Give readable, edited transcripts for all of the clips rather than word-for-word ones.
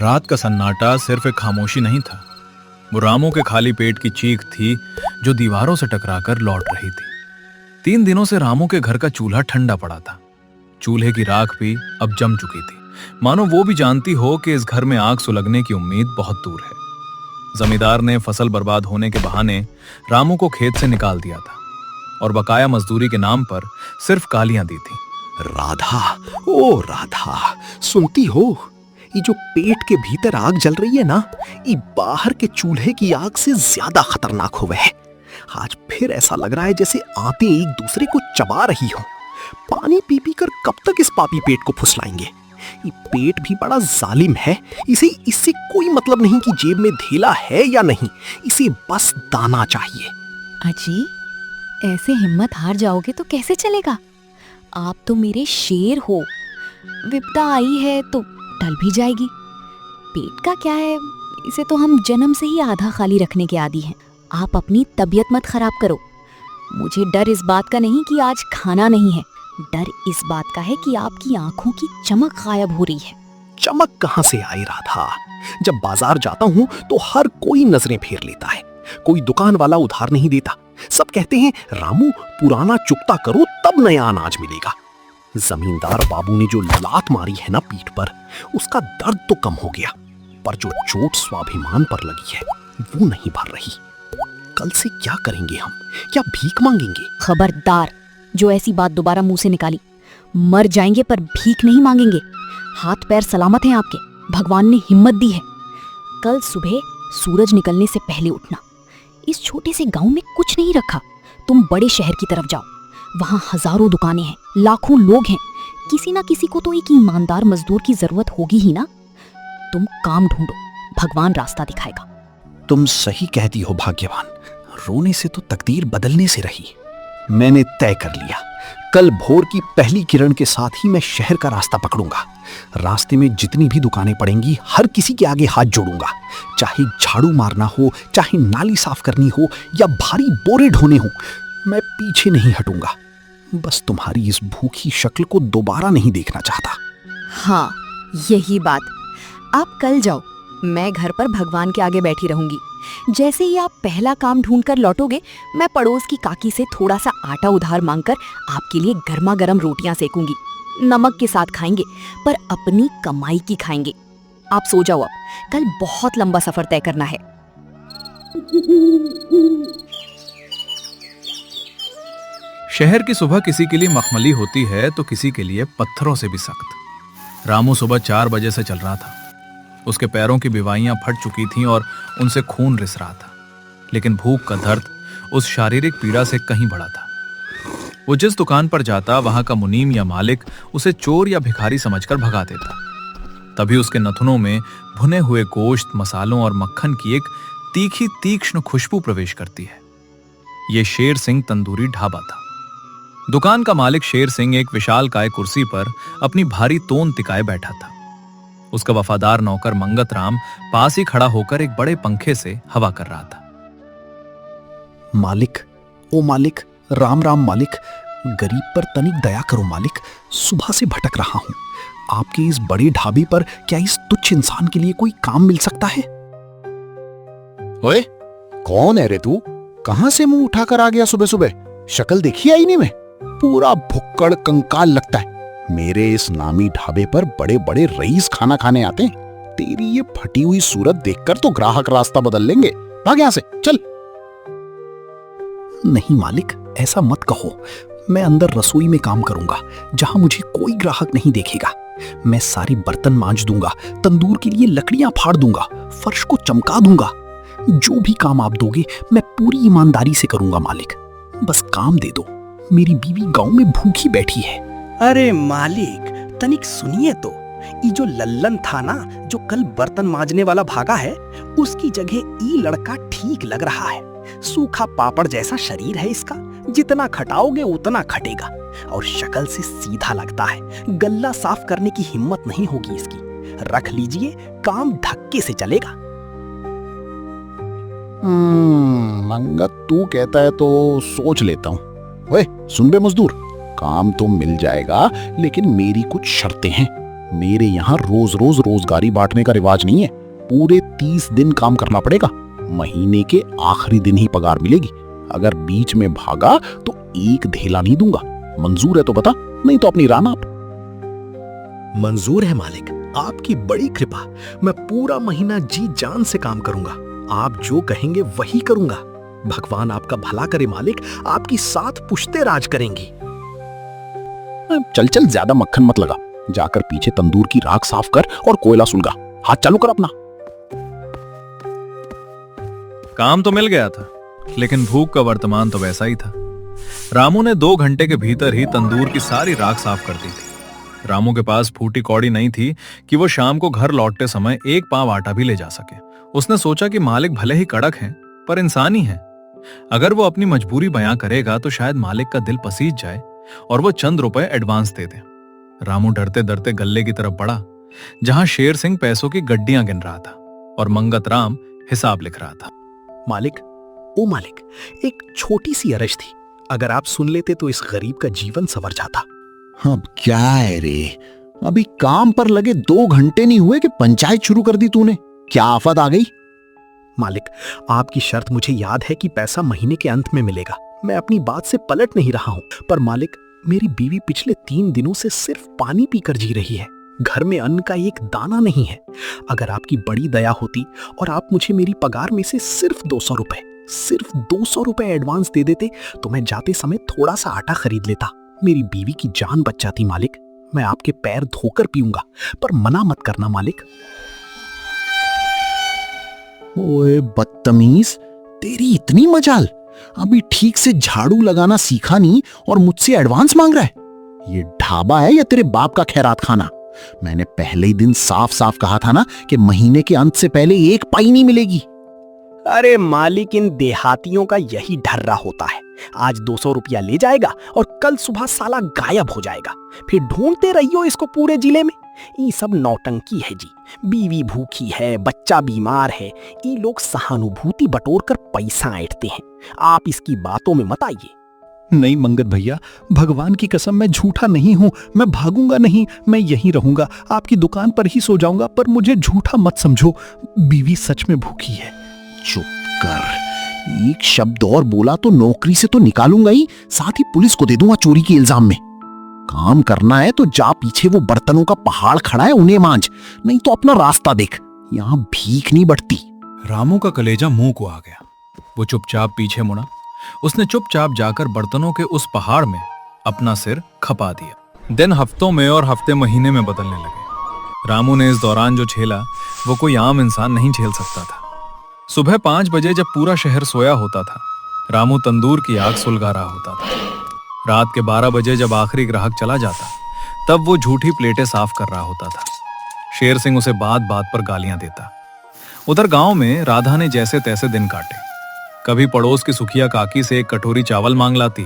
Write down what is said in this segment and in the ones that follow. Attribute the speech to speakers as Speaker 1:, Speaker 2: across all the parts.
Speaker 1: रात का सन्नाटा सिर्फ एक खामोशी नहीं था, वो रामू के खाली पेट की चीख थी जो दीवारों से टकराकर लौट रही थी। 3 दिनों से रामू के घर का चूल्हा ठंडा पड़ा था। चूल्हे की राख भी अब जम चुकी थी, मानो वो भी जानती हो कि इस घर में आग सुलगने की उम्मीद बहुत दूर है। जमींदार ने फसल बर्बाद होने के बहाने रामू को खेत से निकाल दिया था और बकाया मजदूरी के नाम पर सिर्फ गालियां दी थी।
Speaker 2: राधा, ओ राधा, सुनती हो? ये जो पेट के भीतर आग जल रही है ना, ये बाहर के चूल्हे की आग से ज्यादा खतरनाक हो है। आज फिर ऐसा लग रहा है जैसे आंतें एक दूसरे को चबा रही हो। पानी पी पी कर कब तक इस पापी पेट को फुसलाएंगे? ये पेट भी बड़ा जालिम है। इससे कोई मतलब नहीं कि जेब में धेला है या नहीं, इसे बस दाना चाहिए।
Speaker 3: अजी, ऐसे हिम्मत हार जाओगे तो कैसे चलेगा? आप तो मेरे शेर हो। विपदा आई है तो टल भी जाएगी। पेट का क्या है, इसे तो हम जन्म से ही आधा खाली रखने के आदी हैं। आप अपनी तबीयत मत खराब करो। मुझे डर इस बात का नहीं कि आज खाना नहीं है, डर इस बात का है कि आपकी आंखों की चमक गायब हो रही है।
Speaker 2: चमक कहां से आई राधा? जब बाजार जाता हूं तो हर कोई नजरें फेर लेता है। कोई दुकान वाला उधार नहीं देता। सब कहते हैं रामू, पुराना चुकता करो तब नया अनाज मिलेगा। जमींदार बाबू ने जो लात मारी है ना पीठ पर, उसका दर्द तो कम हो गया, पर जो चोट स्वाभिमान पर लगी है वो नहीं भर रही। कल से क्या करेंगे हम? क्या भीख मांगेंगे?
Speaker 3: खबरदार, जो ऐसी बात दोबारा मुंह से निकाली। मर जाएंगे पर भीख नहीं मांगेंगे। हाथ पैर सलामत हैं आपके, भगवान ने हिम्मत दी है। कल सुबह सूरज निकलने से पहले उठना। इस छोटे से गांव में कुछ नहीं रखा, तुम बड़े शहर की तरफ जाओ। वहां हजारों दुकानें हैं, लाखों लोग हैं, किसी ना किसी को तो एक ईमानदार मजदूर की जरूरत होगी ही ना। तुम काम ढूंढो, भगवान रास्ता दिखाएगा।
Speaker 2: तुम सही कहती हो भाग्यवान, रोने से तो तकदीर बदलने से रही। मैंने तय कर लिया, कल भोर की पहली किरण के साथ ही मैं शहर का रास्ता पकड़ूंगा। रास्ते में जितनी भी दुकानें पड़ेंगी, हर किसी के आगे हाथ जोड़ूंगा। चाहे झाड़ू मारना हो, चाहे नाली साफ करनी हो या भारी बोरे ढोने हो, मैं पीछे नहीं हटूंगा। बस तुम्हारी इस भूखी शक्ल को दोबारा नहीं देखना चाहता।
Speaker 3: हाँ, यही बात। आप कल जाओ, मैं घर पर भगवान के आगे बैठी रहूंगी। जैसे ही आप पहला काम ढूंढकर लौटोगे, मैं पड़ोस की काकी से थोड़ा सा आटा उधार मांगकर आपके लिए गर्मा गर्म रोटियां सेकूंगी। नमक के साथ खाएंगे, पर अपनी कमाई की खाएंगे। आप सो जाओ अब, कल बहुत लंबा सफर तय करना है।
Speaker 1: शहर की सुबह किसी के लिए मखमली होती है तो किसी के लिए पत्थरों से भी सख्त। रामू सुबह 4 बजे से चल रहा था। उसके पैरों की बिवाइयां फट चुकी थीं और उनसे खून रिस रहा था, लेकिन भूख का दर्द उस शारीरिक पीड़ा से कहीं बड़ा था। वो जिस दुकान पर जाता, वहां का मुनीम या मालिक उसे चोर या भिखारी समझकर भगा देता। तभी उसके नथुनों में भुने हुए गोश्त, मसालों और मक्खन की एक तीखी तीक्ष्ण खुशबू प्रवेश करती है। ये शेर सिंह तंदूरी ढाबा था। दुकान का मालिक शेर सिंह एक विशालकाय कुर्सी पर अपनी भारी तोन टिकाए बैठा था। उसका वफादार नौकर मंगत राम पास ही खड़ा होकर एक बड़े पंखे से हवा कर रहा था।
Speaker 2: मालिक, ओ मालिक, राम राम मालिक, गरीब पर तनिक दया करो मालिक। सुबह से भटक रहा हूं, आपके इस बड़े ढाबे पर क्या इस तुच्छ इंसान के लिए कोई काम मिल सकता है?
Speaker 4: ओए, कौन है रे तू? कहां से मुंह उठाकर आ गया सुबह सुबह? शक्ल देखी आईने में, पूरा भुक्कड़ कंकाल लगता है। मेरे इस नामी ढाबे पर बड़े बड़े रईस खाना खाने आते हैं। तेरी ये फटी हुई सूरत देखकर तो ग्राहक रास्ता बदल लेंगे। भाग यहां से, चल।
Speaker 2: नहीं मालिक, ऐसा मत कहो। मैं अंदर रसोई में काम करूंगा, जहां मुझे कोई ग्राहक नहीं देखेगा। मैं सारे बर्तन मांज दूंगा, तंदूर के लिए लकड़ियां फाड़ दूंगा, फर्श को चमका दूंगा। जो भी काम आप दोगे मैं पूरी ईमानदारी से करूंगा मालिक। बस काम दे दो, मेरी बीवी गांव में भूखी बैठी है।
Speaker 5: अरे मालिक, तनिक सुनिए तो। ये जो लल्लन था ना, जो कल बर्तन मांजने वाला भागा है, उसकी जगह ये लड़का ठीक लग रहा है। सूखा पापड़ जैसा शरीर है इसका, जितना खटाओगे उतना खटेगा, और शक्ल से सीधा लगता है। गल्ला साफ करने की हिम्मत नहीं होगी इसकी। रख लीजिए, काम धक्के से चलेगा।
Speaker 4: मंगत तू कहता है तो सोच लेता हूँ। ओए सुन बे मजदूर, काम तो मिल जाएगा, लेकिन मेरी कुछ शर्तें हैं। मेरे यहाँ रोज रोज रोजगारी बांटने का रिवाज नहीं है। पूरे 30 दिन काम करना पड़ेगा। महीने के आखिरी दिन ही पगार मिलेगी। अगर बीच में भागा तो एक धेला नहीं दूंगा। मंजूर है तो बता, नहीं तो अपनी राह नाप।
Speaker 2: मंजूर है मालिक, आपकी बड़ी कृपा। मैं पूरा महीना जी जान से काम करूंगा। आप जो कहेंगे वही करूंगा। भगवान आपका भला करे मालिक, आपकी 7 पुश्तें राज करेंगी।
Speaker 4: चल चल, ज्यादा मक्खन मत लगा। जाकर पीछे तंदूर की राख साफ कर और कोयला सुलगा। हाथ चालू कर अपना।
Speaker 1: काम तो मिल गया था, लेकिन भूख का वर्तमान तो वैसा ही था। रामू ने 2 घंटे के भीतर ही तंदूर की सारी राख साफ कर दी थी। रामू के पास फूटी कौड़ी नहीं थी कि वो शाम को घर लौटते समय 1 पाव आटा भी ले जा सके। उसने सोचा कि मालिक भले ही कड़क हैं, पर इंसान ही हैं। अगर वो अपनी मजबूरी बयां करेगा तो शायद मालिक का दिल पसीज जाए और वो चंद रुपए एडवांस दे दे। रामू डरते डरते गल्ले की तरफ बढ़ा, जहां शेर सिंह पैसों की गड्डियां गिन रहा था और मंगत राम हिसाब लिख रहा था।
Speaker 2: मालिक, ओ मालिक, एक छोटी सी अर्ज थी। अगर आप सुन लेते तो इस गरीब का जीवन संवर जाता।
Speaker 4: अब क्या है रे, अभी काम पर लगे 2 घंटे नहीं हुए कि पंचायत शुरू कर दी तूने। क्या आफत आ गई?
Speaker 2: मालिक, आपकी शर्त मुझे याद है कि पैसा महीने के अंत में मिलेगा। मैं अपनी बात से पलट नहीं रहा हूं, पर मालिक, मेरी बीवी पिछले 3 दिनों से सिर्फ पानी पीकर जी रही है। घर में अन्न का एक दाना नहीं है। अगर आपकी बड़ी दया होती और आप मुझे मेरी पगार में से सिर्फ 200 रुपए एडवांस दे देते तो मैं जाते समय थोड़ा सा आटा खरीद लेता। मेरी बीवी की जान बच जाती मालिक। मैं आपके पैर धोकर पीऊंगा, पर मना मत करना मालिक।
Speaker 4: ओए बदतमीज, तेरी इतनी मजाल। अभी ठीक से झाड़ू लगाना सीखा नहीं और मुझसे एडवांस मांग रहा है। ये ढाबा है या तेरे बाप का खैरात खाना? मैंने पहले ही दिन साफ साफ कहा था ना कि महीने के अंत से पहले 1 पाई नहीं मिलेगी।
Speaker 5: अरे मालिक, इन देहातियों का यही ढर्रा होता है। आज 200 रुपया ले जाएगा और कल सुबह साला गायब हो जाएगा। फिर ढूंढते रहियो इसको पूरे जिले में। ये सब नौटंकी है जी। बीवी भूखी है, बच्चा बीमार है, ये लोग सहानुभूति बटोर कर पैसा ऐंठते हैं। आप इसकी बातों में मत आइए।
Speaker 2: नहीं मंगत भैया, भगवान की कसम मैं झूठा नहीं हूं। मैं भागूंगा नहीं, मैं यहीं रहूंगा। आपकी दुकान पर ही सो जाऊंगा, पर मुझे झूठा मत समझो। बीवी सच में भूखी है।
Speaker 4: चुप कर। एक शब्द और बोला तो नौकरी से तो निकालूंगा ही, साथ ही पुलिस को दे दूंगा चोरी के इल्जाम में। काम करना है तो जा, पीछे वो बर्तनों का पहाड़ खड़ा है, उन्हें मांझ। नहीं तो अपना रास्ता देख, यहां भीख नहीं बढ़ती।
Speaker 1: रामू का कलेजा मुंह को आ गया। वो चुपचाप पीछे मुड़ा। उसने चुपचाप जाकर बर्तनों के उस पहाड़ में अपना सिर खपा दिया। दिन हफ्तों में और हफ्ते महीने में बदलने लगे। रामू ने इस दौरान जो झेला वो कोई आम इंसान नहीं झेल सकता था। सुबह 5 बजे जब पूरा शहर सोया होता था, रामू तंदूर की आग सुलगा रहा होता था। रात के 12 बजे जब आखिरी ग्राहक चला जाता, तब वो झूठी प्लेटें साफ कर रहा होता था। शेर सिंह उसे बात बात पर गालियां देता। उधर गांव में राधा ने जैसे तैसे दिन काटे। कभी पड़ोस की सुखिया काकी से 1 कटोरी चावल मांग लाती,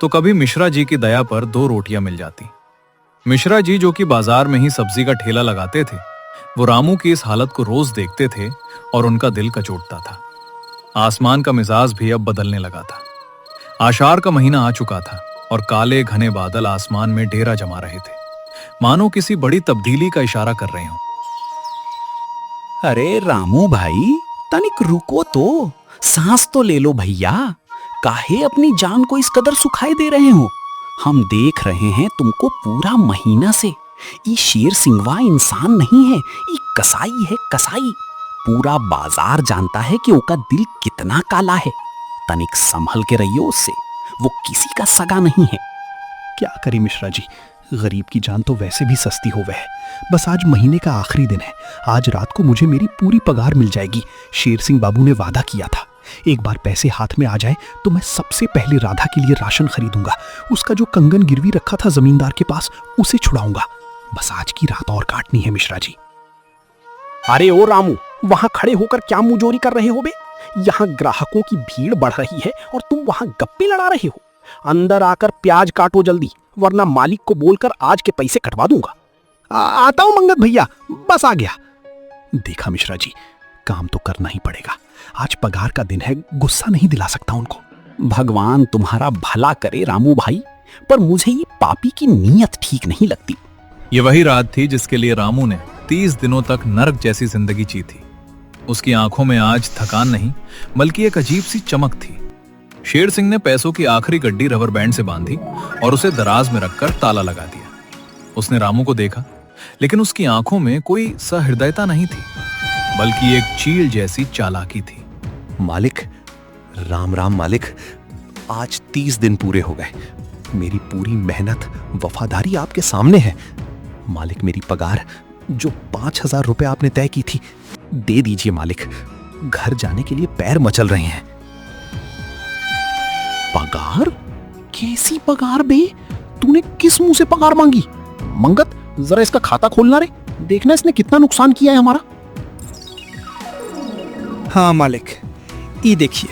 Speaker 1: तो कभी मिश्रा जी की दया पर 2 रोटियां मिल जाती। मिश्रा जी, जो कि बाजार में ही सब्जी का ठेला लगाते थे, वो रामू की इस हालत को रोज देखते थे और उनका दिल कचोटता था। आसमान का मिजाज भी अब बदलने लगा था। आषाढ़ का महीना आ चुका था और काले घने बादल आसमान में डेरा जमा रहे थे, मानो किसी बड़ी तब्दीली का इशारा कर रहे हों।
Speaker 5: अरे रामू भाई, तनिक रुको तो, सांस तो ले लो भैया। काहे अपनी जान को इस कदर सुखाए दे रहे हो? हम देख रहे हैं तुमको पूरा महीना से। ये शेर सिंहवा इंसान नहीं है, ये कसाई है, कसाई। पूरा बाजार जानता है कि उसका दिल कितना काला है। तनिक संभल के रहियो उससे, वो किसी का सगा नहीं है।
Speaker 2: क्या करी मिश्रा जी, गरीब की जान तो वैसे भी सस्ती होवे है। बस आज महीने का आखिरी दिन है। आज रात को मुझे मेरी पूरी पगार मिल जाएगी। शेर सिंह बाबू ने वादा किया था, एक बार पैसे हाथ में आ जाए तो मैं सबसे पहले राधा के लिए राशन खरीदूंगा। उसका जो कंगन गिरवी रखा था जमींदार के पास, उसे छुड़ाऊंगा। बस आज की रात और काटनी है मिश्रा जी।
Speaker 5: अरे ओ रामू, वहां खड़े होकर क्या मुंहजोरी कर रहे हो बे? यहाँ ग्राहकों की भीड़ बढ़ रही है और तुम वहां गप्पे लड़ा रहे हो। अंदर आकर प्याज काटो जल्दी, वरना मालिक को बोलकर आज के पैसे कटवा दूंगा।
Speaker 2: आता हूं मंगत भैया, बस आ गया। देखा मिश्रा जी, काम तो करना ही पड़ेगा। आज पगार का दिन है, गुस्सा नहीं दिला सकता उनको।
Speaker 5: भगवान तुम्हारा भला करे रामू भाई, पर मुझे ये पापी की नीयत ठीक नहीं लगती।
Speaker 1: ये वही रात थी जिसके लिए रामू ने 30 दिनों तक नरक जैसी जिंदगी जी थी। उसकी आंखों में आज थकान नहीं बल्कि एक अजीब सी चमक थी। शेर सिंह ने पैसों की आखिरी गड्डी रबर बैंड से बांधी और उसे दराज में रखकर ताला लगा दिया। उसने रामू को देखा, लेकिन उसकी आंखों में कोई सहृदयता नहीं थी बल्कि एक चील जैसी चालाकी थी।
Speaker 2: मालिक, राम राम मालिक। आज 30 दिन पूरे हो गए। मेरी पूरी मेहनत वफादारी आपके सामने है। मालिक, मेरी पगार जो 5,000 रुपए आपने तय की थी, दे दीजिए मालिक। घर जाने के लिए पैर मचल रहे हैं।
Speaker 4: पगार? कैसी पगार बे? तूने किस मुंह से पगार मांगी? मंगत, जरा इसका खाता खोलना रे, देखना इसने कितना नुकसान किया है हमारा।
Speaker 5: हाँ मालिक, ये देखिए,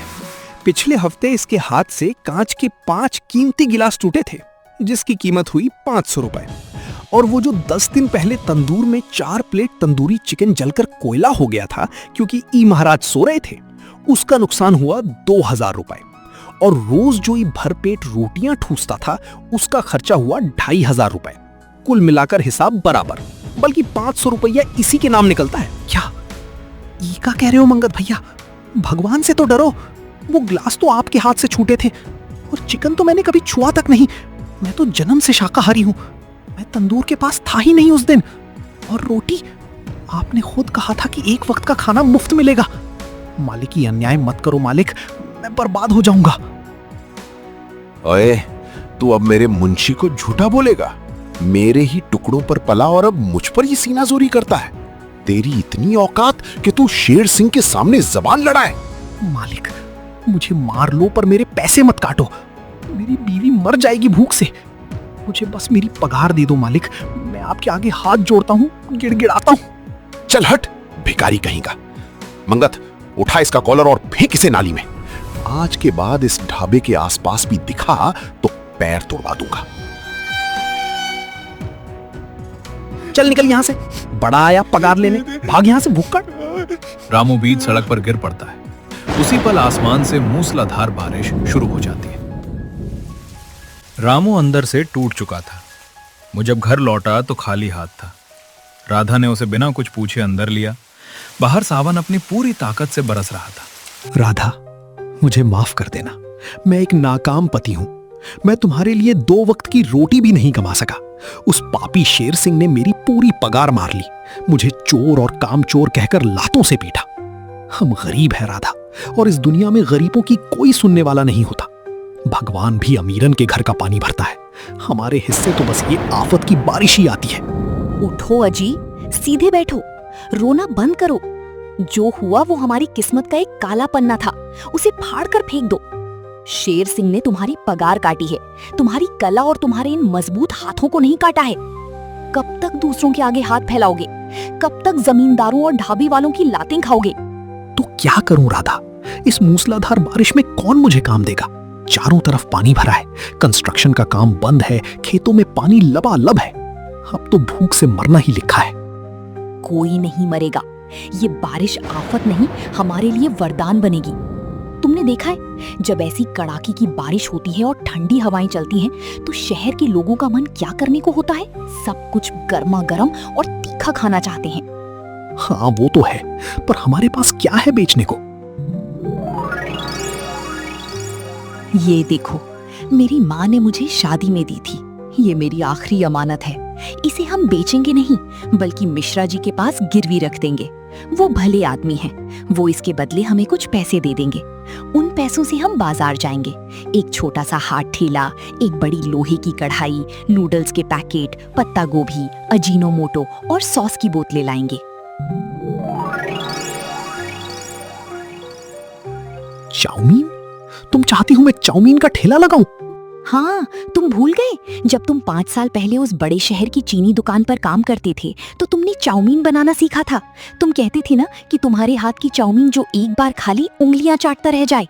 Speaker 5: पिछले हफ्ते इसके हाथ से कांच के 5 कीमती गिलास टूटे थे जिसकी कीमत हुई 500 रुपए। और वो जो 10 दिन पहले तंदूर में 4 प्लेट तंदूरी चिकन जलकर कोयला हो गया था क्योंकि ई महाराज सो रहे थे, उसका नुकसान हुआ 2,000 रुपए। और रोज जो ई भरपेट रोटियां ठूसता था उसका खर्चा हुआ 2,500 रुपए। कुल मिलाकर हिसाब बराबर, बल्कि 500 रुपया इसी के नाम निकलता है।
Speaker 2: क्या ई का कह रहे हो मंगत भैया? भगवान से तो डरो। वो ग्लास तो आपके हाथ से छूटे थे और चिकन तो मैंने कभी छुआ तक नहीं। मैं तो जन्म से शाकाहारी हूं। मैं तंदूर के पास था ही नहीं उस दिन। और रोटी, आपने खुद कहा था कि एक वक्त का खाना मुफ्त मिलेगा। मालिक, ये अन्याय मत करो मालिक, मैं बर्बाद हो जाऊंगा।
Speaker 4: ओए, तू अब मेरे मुंशी को झूठा बोलेगा? मेरे ही टुकड़ों पर पला और अब मुझ पर ही सीनाजोरी करता है। तेरी इतनी औकात कि तू शेर सिंह के सामने जबान लड़ाए।
Speaker 2: मालिक, मुझे मार लो पर मेरे पैसे मत काटो। मेरी बीवी मर जाएगी भूख से। मुझे बस मेरी पगार दे दो मालिक। मैं आपके आगे हाथ जोड़ता हूँ, गिड़गिड़ाता हूँ।
Speaker 4: चल हट, भिखारी कहीं का। मंगत, उठा इसका कॉलर और फेंक इसे नाली में। आज के बाद इस ढाबे के आसपास भी दिखा तो पैर तोड़वा दूंगा।
Speaker 5: चल निकल यहां से, बड़ा आया पगार लेने, भाग यहां से भुक्कड़।
Speaker 1: रामू बीच सड़क पर गिर पड़ता है। उसी पल आसमान से मूसलाधार बारिश शुरू हो जाती है। रामू अंदर से टूट चुका था। वो जब घर लौटा तो खाली हाथ था। राधा ने उसे बिना कुछ पूछे अंदर लिया। बाहर सावन अपनी पूरी ताकत से बरस रहा था।
Speaker 2: राधा, मुझे माफ कर देना। मैं एक नाकाम पति हूं। मैं तुम्हारे लिए 2 वक्त की रोटी भी नहीं कमा सका। उस पापी शेर सिंह ने मेरी पूरी पगार मार ली। मुझे चोर और कामचोर कहकर लातों से पीटा। हम गरीब हैं राधा, और इस दुनिया में गरीबों की कोई सुनने वाला नहीं होता। भगवान भी अमीरन के घर का पानी भरता है। हमारे हिस्से तो बस ये आफत की बारिश ही आती है।
Speaker 3: उठो अजी, सीधे बैठो, रोना बंद करो। जो हुआ वो हमारी किस्मत का एक काला पन्ना था, उसे फाड़ कर फेंक दो। शेर सिंह ने तुम्हारी पगार काटी है, तुम्हारी कला और तुम्हारे इन मजबूत हाथों को नहीं काटा है। कब तक दूसरों के आगे हाथ फैलाओगे? कब तक जमींदारों और ढाबे वालों की लातें खाओगे?
Speaker 2: तो क्या करूं राधा? इस मूसलाधार बारिश में कौन मुझे काम देगा? चारों तरफ पानी भरा है, कंस्ट्रक्शन का काम बंद है, खेतों में पानी लबालब है। अब तो भूख से मरना ही लिखा है।
Speaker 3: कोई नहीं मरेगा। ये बारिश आफत नहीं, हमारे लिए वरदान बनेगी। तुमने देखा है, जब ऐसी कड़ाके की बारिश होती है और ठंडी हवाएं चलती हैं, तो शहर के लोगों का मन क्या करने को होता है? सब कुछ गर्मा गर्म और तीखा खाना चाहते हैं।
Speaker 2: हाँ, वो तो है, पर हमारे पास क्या है बेचने को?
Speaker 3: ये देखो, मेरी माँ ने मुझे शादी में दी थी। ये मेरी आखिरी अमानत है। इसे हम बेचेंगे नहीं, बल्कि मिश्रा जी के पास गिरवी रख देंगे। वो भले आदमी हैं, वो इसके बदले हमें कुछ पैसे दे देंगे। उन पैसों से हम बाजार जाएंगे। एक छोटा सा हाथ ठेला, एक बड़ी लोहे की कढ़ाई, नूडल्स के पैकेट, पत्ता गोभी, अजीनोमोटो और सॉस की बोतलें लाएंगे।
Speaker 2: चाउमीन? तुम चाहती हो मैं चाउमीन का ठेला लगाऊं?
Speaker 3: हाँ, तुम भूल गए? जब तुम 5 साल पहले उस बड़े शहर की चीनी दुकान पर काम करते थे तो तुमने चाउमीन बनाना सीखा था। तुम कहते थे ना कि तुम्हारे हाथ की चाउमीन जो एक बार खा ली उंगलियां चाटता रह जाए।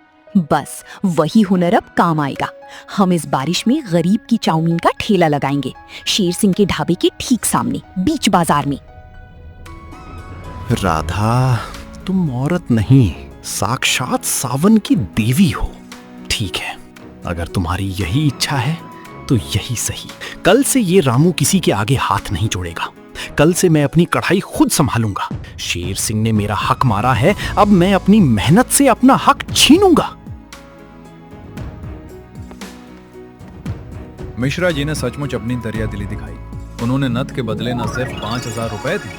Speaker 3: बस वही हुनर अब काम आएगा। हम इस बारिश में गरीब की चाउमीन का ठेला लगाएंगे, शेर सिंह के ढाबे के ठीक सामने, बीच बाजार में।
Speaker 2: राधा, तुम औरत नहीं, साक्षात सावन की देवी हो। ठीक है, अगर तुम्हारी यही इच्छा है तो यही सही, कल से ये रामू किसी के आगे हाथ नहीं जोड़ेगा। कल से मैं अपनी कढ़ाई खुद संभालूंगा। शेर सिंह ने मेरा हक मारा है, अब मैं अपनी मेहनत से अपना हक छीनूंगा।
Speaker 1: मिश्रा जी ने सचमुच अपनी दरियादिली दिखाई। उन्होंने नथ के बदले न सिर्फ 5,000 रुपए दिए,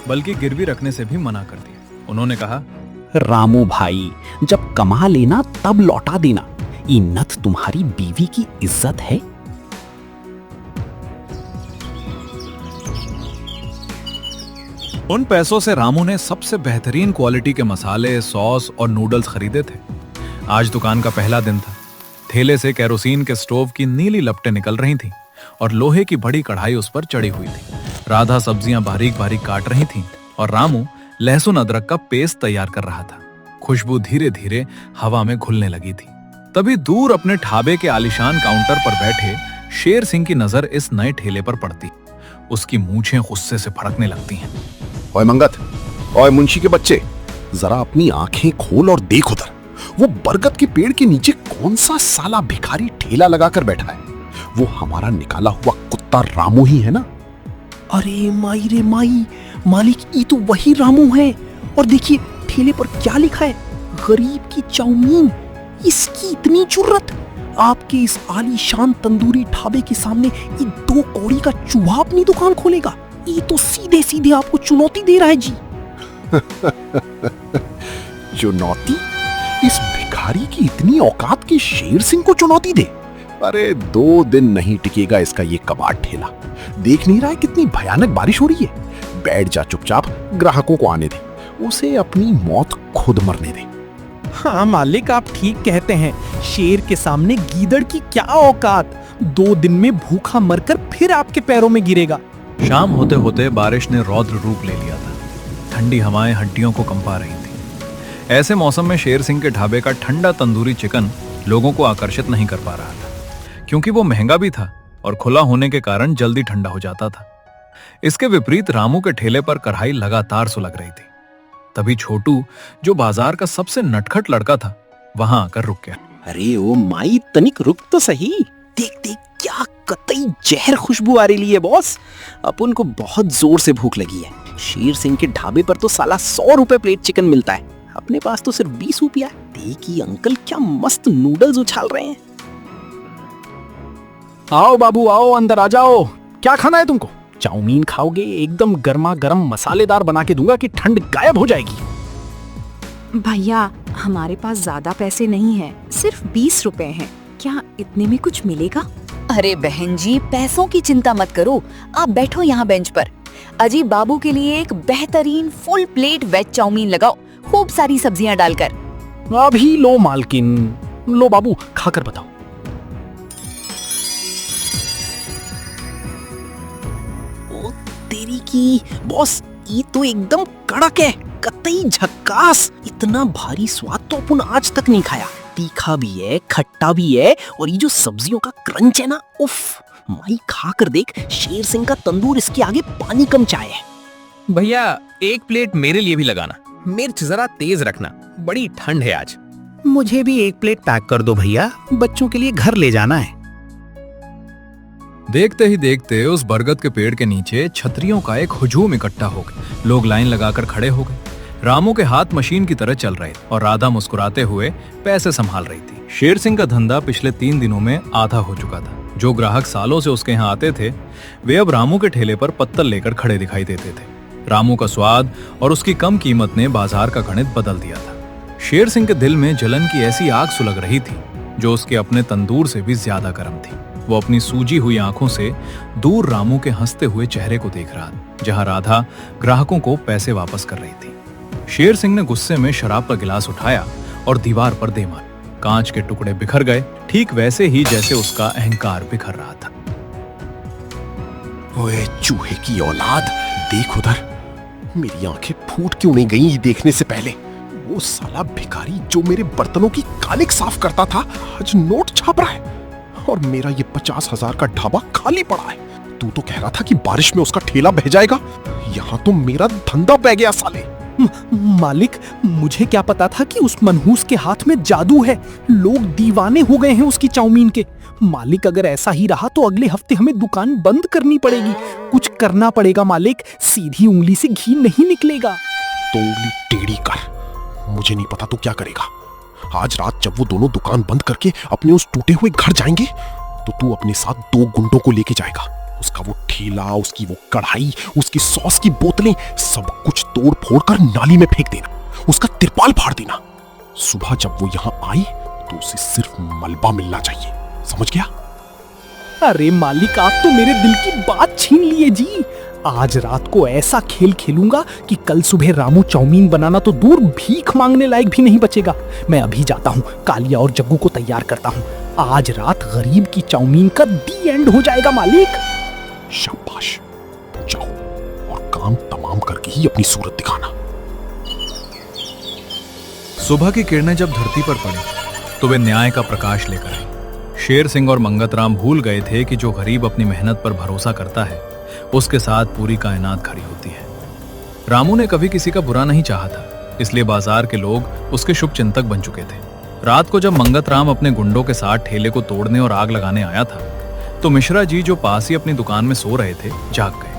Speaker 1: बल्कि गिरवी रखने से भी मना कर दिया। उन्होंने कहा,
Speaker 2: रामू भाई, जब कमा लेना तब लौटा देना। ये नथ तुम्हारी बीवी की इज्जत है।
Speaker 1: उन पैसों से रामू ने सबसे बेहतरीन क्वालिटी के मसाले, सॉस और नूडल्स खरीदे थे। आज दुकान का पहला दिन था। थैले से केरोसिन के स्टोव की नीली लपटें निकल रही थीं और लोहे की बड़ी कढ़ाई उस पर चढ़ी हुई थी। राधा सब्जियां बारीक बारीक काट रही थीं और रामू लहसुन अदरक का पेस्ट तैयार कर रहा था। खुशबू धीरे धीरे हवा में घुलने लगी थी। तभी दूर अपने ढाबे के आलीशान काउंटर पर बैठे शेर सिंह की नजर इस नए ठेले पर पड़ती। उसकी मूछें गुस्से से फड़कने लगती हैं।
Speaker 4: ओए मंगत, ओए मुंशी के बच्चे, जरा अपनी आंखें खोल और देख उधर। वो बरगद के पेड़ के नीचे कौन सा साला भिखारी ठेला लगाकर बैठा है? वो हमारा निकाला हुआ कुत्ता रामू ही है ना?
Speaker 2: अरे माई रे माई, मालिक ये तो वही रामू है। और देखिए ठेले पर क्या लिखा है, गरीब की चाउमीन। इसकी इतनी जुर्रत, आपके इस आलीशान तंदूरी ढाबे के सामने ये 2 कौड़ी का चूहा अपनी दुकान खोलेगा? ये तो सीधे सीधे आपको चुनौती दे रहा है जी।
Speaker 4: चुनौती? इस भिखारी की इतनी औकात की शेर सिंह को चुनौती दे? अरे 2 दिन नहीं टिकेगा इसका ये कबाड़ ठेला। देख नहीं रहा है कितनी भयानक बारिश हो रही है? बैठ जा चुपचाप, ग्राहकों को आने दे, उसे अपनी मौत खुद मरने दे।
Speaker 2: हाँ मालिक, आप ठीक कहते हैं। शेर के सामने गीदड़ की क्या औकात। 2 दिन में भूखा मरकर फिर आपके पैरों में गिरेगा।
Speaker 1: शाम होते होते बारिश ने रौद्र रूप ले लिया था। ठंडी हवाएं हड्डियों को कंपा रही थी। ऐसे मौसम में शेर सिंह के ढाबे का ठंडा तंदूरी चिकन लोगों को आकर्षित नहीं कर पा रहा था, क्योंकि वो महंगा भी था और खुला होने के कारण जल्दी ठंडा हो जाता था। इसके विपरीत रामू के ठेले पर कढ़ाई लगातार सुलग रही थी। तभी छोटू, जो बाजार का सबसे नटखट लड़का था, वहां आकर रुक गया।
Speaker 5: अरे ओ माई, तनिक रुक तो सही। देख देख, क्या कतई जहर खुशबू आ रही है बॉस। अपन को बहुत जोर से भूख लगी है। शेर सिंह के ढाबे पर तो साला 100 रुपए प्लेट चिकन मिलता है, अपने पास तो सिर्फ 20 रुपया। देखिए अंकल क्या मस्त नूडल्स उछाल रहे हैं।
Speaker 2: आओ बाबू आओ, अंदर आ जाओ। क्या खाना है तुमको? चाउमीन खाओगे? एकदम गर्मा गर्म मसालेदार बना के दूंगा कि ठंड गायब हो जाएगी।
Speaker 3: भैया, हमारे पास ज्यादा पैसे नहीं है, सिर्फ 20 रुपए हैं। क्या इतने में कुछ मिलेगा? अरे बहन जी, पैसों की चिंता मत करो, आप बैठो यहाँ बेंच पर। अजी बाबू के लिए एक बेहतरीन फुल प्लेट वेज चाउमीन लगाओ, खूब सारी सब्जियां डालकर।
Speaker 2: अभी लो मालकिन। लो बाबू, खाकर बताओ।
Speaker 5: ओ तेरी की बॉस, ये तो एकदम कड़क है, कतई झक्कास। इतना भारी स्वाद तो अपन आज तक नहीं खाया। तीखा भी है, खट्टा भी है, और ये जो सब्जियों का क्रंच है ना, उफ माई, खा कर देख। शेर सिंह का तंदूर इसके आगे पानी कम चाय है।
Speaker 6: भैया 1 प्लेट मेरे लिए भी लगाना, मिर्च जरा तेज रखना, बड़ी ठंड है आज।
Speaker 5: मुझे भी 1 प्लेट पैक कर दो भैया, बच्चों के लिए घर ले जाना है।
Speaker 1: देखते ही देखते उस बरगद के पेड़ के नीचे छतरियों का एक हुजूम इकट्ठा हो गया। लोग लाइन लगाकर खड़े हो गए। रामू के हाथ मशीन की तरह चल रहे और राधा मुस्कुराते हुए पैसे संभाल रही थी। शेर सिंह का धंधा पिछले 3 दिनों में आधा हो चुका था। जो ग्राहक सालों से उसके यहाँ आते थे, वे अब रामू के ठेले पर पत्तल लेकर खड़े दिखाई देते थे। रामू का स्वाद और उसकी कम कीमत ने बाजार का गणित बदल दिया था। शेर सिंह के दिल में जलन की ऐसी आग सुलग रही थी जो उसके अपने तंदूर से भी ज्यादा गर्म थी। वो अपनी सूजी हुई आंखों से दूर रामू के हंसते हुए चेहरे को देख रहा था, जहां राधा ग्राहकों को पैसे वापस कर रही थी। शेर सिंह ने गुस्से में शराब का गिलास उठाया और दीवार पर दे मारा। कांच के टुकड़े बिखर गए, ठीक वैसे ही जैसे उसका अहंकार बिखर रहा था।
Speaker 4: ओए चूहे की औलाद, देख उधर। मेरी आंखें फूट क्यों नहीं गई देखने से पहले? वो साला भिखारी जो मेरे बर्तनों की कालिक साफ करता था, आज नोट छाप रहा है और मेरा ये 50,000 का ढाबा खाली पड़ा है। तू तो कह रहा था कि बारिश में उसका ठेला बह जाएगा। यहाँ तो मेरा धंधा बह गया साले।
Speaker 5: मालिक, मुझे क्या पता था कि उस मनहूस के हाथ में जादू है। लोग दीवाने हो गए हैं उसकी चाउमीन के। मालिक, अगर ऐसा ही रहा तो अगले हफ्ते हमें दुकान बंद करनी पड़ेगी। कुछ करना पड़ेगा मालिक, सीधी उंगली से घी नहीं निकलेगा।
Speaker 2: तो उंगली टेढ़ी कर। मुझे नहीं पता तू क्या करेगा। आज रात जब वो दोनों दुकान बंद करके अपने उस टूटे हुए घर जाएंगे तो तू अपने साथ 2 गुंडों को लेके जाएगा। उसका वो ठेला, उसकी वो कढ़ाई, उसकी सॉस की बोतलें सब कुछ तोड़ फोड़ कर नाली में फेंक देना। उसका तिरपाल फाड़ देना। सुबह जब वो यहां आई तो उसे सिर्फ मलबा मिलना चाहिए, समझ गया?
Speaker 5: अरे मालिक, आप तो मेरे दिल की बात छीन लिए जी। आज रात को ऐसा खेल खेलूंगा कि कल सुबह रामू चाउमीन बनाना तो दूर, भीख मांगने लायक भी नहीं बचेगा। मैं अभी जाता हूँ, कालिया और जग्गू को तैयार करता हूँ। आज रात गरीब की चाउमीन का दी एंड हो जाएगा मालिक।
Speaker 2: शाबाश, जाओ और काम तमाम करके ही अपनी सूरत दिखाना।
Speaker 1: सुबह की किरणें जब धरती पर पड़ी तो वे न्याय का प्रकाश लेकर आई। शेर सिंह और मंगतराम भूल गए थे कि जो गरीब अपनी मेहनत पर भरोसा करता है उसके साथ पूरी कायनात खड़ी होती है। रामू ने कभी किसी का बुरा नहीं चाहा था, इसलिए बाजार के लोग उसके शुभ चिंतक बन चुके थे। रात को जब मंगतराम अपने गुंडों के साथ ठेले को तोड़ने और आग लगाने आया था तो मिश्रा जी, जो पास ही अपनी दुकान में सो रहे थे, जाग गए।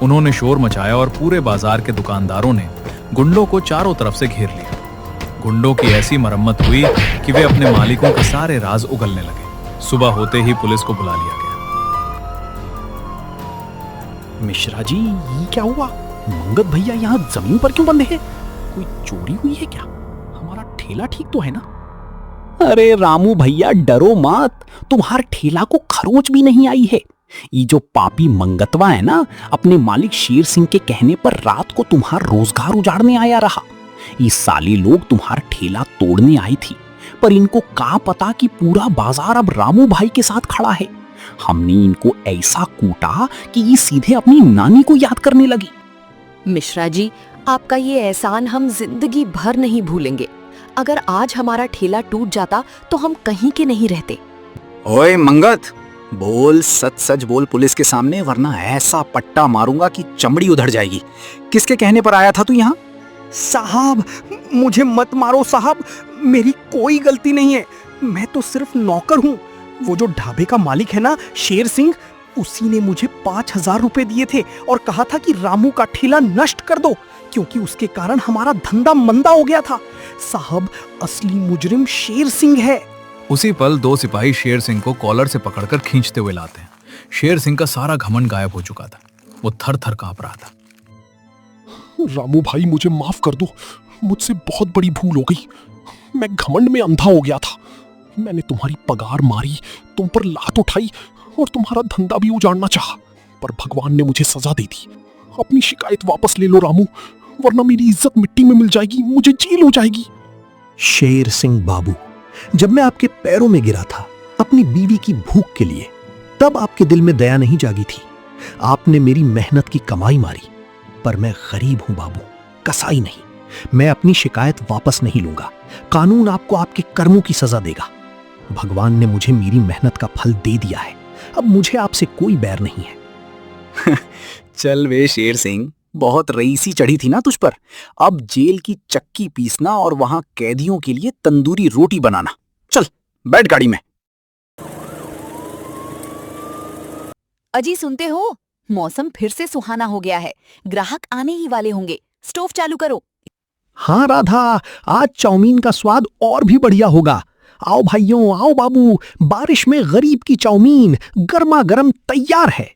Speaker 1: उन्होंने शोर मचाया और पूरे बाजार के दुकानदारों ने गुंडों को चारों तरफ से घेर लिया। गुंडों की ऐसी मरम्मत हुई कि वे अपने मालिकों के सारे राज उगलने लगे। सुबह होते ही पुलिस को बुला लिया गया।
Speaker 5: मिश्रा जी, ये क्या हुआ? मंगत भैया यहाँ जमीन पर क्यों बंधे हैं? कोई चोरी हुई है क्या? हमारा ठेला ठीक तो है ना? अरे रामू भैया, डरो मत, तुम्हारे ठेला को खरोच भी नहीं आई है। ये जो पापी मंगतवा है ना, अपने मालिक शेर सिंह के कहने पर रात को तुम्हारा रोजगार उजाड़ने आया रहा। ये साले लोग तुम्हारा ठेला तोड़ने आई थी, पर इनको क्या पता कि पूरा बाजार अब रामू भाई के साथ खड़ा है। हमने इनको ऐसा कूटा कि ये सीधे अपनी नानी को याद करने लगी।
Speaker 7: मिश्रा जी, आपका ये एहसान हम जिंदगी भर नहीं भूलेंगे। अगर आज हमारा ठेला टूट जाता तो हम कहीं के नहीं रहते।
Speaker 8: ओए मंगत, बोल, सच सच बोल पुलिस के सामने, वरना ऐसा पट्टा मारूंगा कि चमड़ी उधड़ जाएगी। किसके कहने पर आया था तू यहाँ?
Speaker 5: साहब, मुझे मत मारो साहब, मेरी कोई गलती नहीं है। मैं तो सिर्फ नौकर हूँ। वो जो ढाबे का मालिक है ना, शेर सिंह, उसी ने मुझे 5,000 रुपए दिए थे और कहा था कि रामू का ठेला नष्ट कर दो, क्योंकि उसके कारण हमारा धंधा मंदा हो गया था। साहब, असली मुजरिम शेर सिंह है।
Speaker 1: उसी पल 2 सिपाही शेर सिंह को कॉलर से पकड़कर खींचते हुए लाते हैं। शेर सिंह का सारा घमंड गायब हो चुका था। वो थर थर कांप रहा था।
Speaker 2: रामू भाई, मुझे माफ कर दो, मुझसे बहुत बड़ी भूल हो गई। मैं घमंड में अंधा हो गया था। मैंने तुम्हारी पगार मारी, तुम पर लात उठाई और तुम्हारा धंधा भी उजाड़ना चाहा, पर भगवान ने मुझे सजा दे दी। अपनी शिकायत वापस ले लो रामू, वरना मेरी इज्जत मिट्टी में मिल जाएगी, मुझे जेल हो जाएगी। शेर सिंह बाबू, जब मैं आपके पैरों में गिरा था अपनी बीवी की भूख के लिए, तब आपके दिल में दया नहीं जागी थी। आपने मेरी मेहनत की कमाई मारी, पर मैं गरीब हूं बाबू, कसाई नहीं। मैं अपनी शिकायत वापस नहीं लूंगा। कानून आपको आपके कर्मों की सजा देगा। भगवान ने मुझे मेरी मेहनत का फल दे दिया है। अब मुझे आपसे कोई बैर नहीं है।
Speaker 8: चल वे शेर सिंह, बहुत रईसी चढ़ी थी ना तुझ पर। अब जेल की चक्की पीसना और वहां कैदियों के लिए तंदूरी रोटी बनाना। चल बैठ गाड़ी में।
Speaker 7: अजी, सुनते हो? मौसम फिर से सुहाना हो गया है। ग्राहक आने ही वाले होंगे। स्टोव चालू करो।
Speaker 5: हाँ राधा, आज चाउमीन का स्वाद और भी बढ़िया होगा। आओ भाइयों, आओ बाबू, बारिश में गरीब की चाउमीन गर्मा गर्म तैयार है।